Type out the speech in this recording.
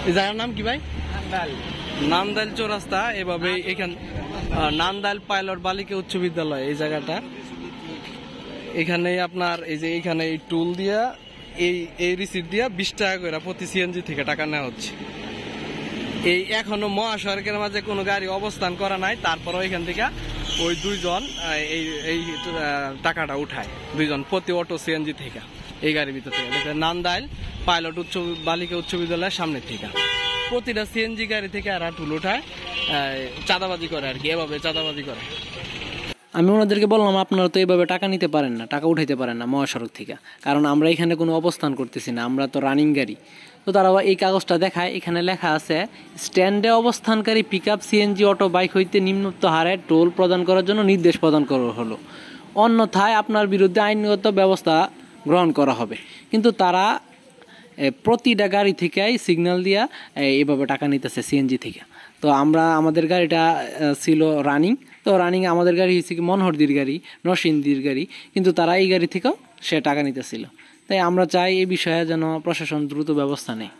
এই জায়গার নাম কি ভাই? নান্দাইল চৌরাস্তা। এভাবে এখান নান্দাইল পাইলট বালিকা উচ্চ বিদ্যালয় এই জায়গাটা। এখানে আপনার এই যে এখানে এই টুল দিয়া এই রিসিট দিয়া 20 টাকা করে প্রতি সিএনজি থেকে টাকা নেওয়া হচ্ছে। এই এখনো মহাসড়কের মাঝে কোনো গাড়ি অবস্থান করা নাই, তারপরও এখান থেকে ওই দুইজন এই টাকাটা উঠায়, দুইজন প্রতি অটো সিএনজি থেকে এই গাড়ির ভিতর থেকে। নান্দাইল পাইলট বালিকা উচ্চ বিদ্যালয়ের সামনে থেকে প্রতিটা সিএনজি গাড়ি থেকে আর টুল উঠায়, চাঁদাবাজি করে আর কি, এভাবে চাঁদাবাজি করে। আমি ওনাদেরকে বললাম আপনারা তো এইভাবে টাকা নিতে পারেন না, টাকা উঠাইতে পারেন না মহাসড়ক থেকে, কারণ আমরা এখানে কোনো অবস্থান করতেছি না, আমরা তো রানিং গাড়ি। তো তারা এই কাগজটা দেখায়, এখানে লেখা আছে স্ট্যান্ডে অবস্থানকারী পিকআপ সিএনজি অটো বাইক হইতে নিম্নোক্ত হারে টোল প্রদান করার জন্য নির্দেশ প্রদান করা হলো, অন্যথায় আপনার বিরুদ্ধে আইনগত ব্যবস্থা গ্রহণ করা হবে। কিন্তু তারা প্রতিটা গাড়ি থেকেই সিগন্যাল দিয়া এইভাবে টাকা নিতেছে সিএনজি থেকে। তো আমাদের গাড়িটা ছিল রানিং, তো রানিং আমাদের গাড়ি হয়েছে কি মনোহরদির গাড়ি, নরসিংদীর গাড়ি, কিন্তু তারা এই গাড়ি থেকেও সে টাকা নিতেছিল। তাই আমরা চাই এই বিষয়ে যেন প্রশাসন দ্রুত ব্যবস্থা নেয়।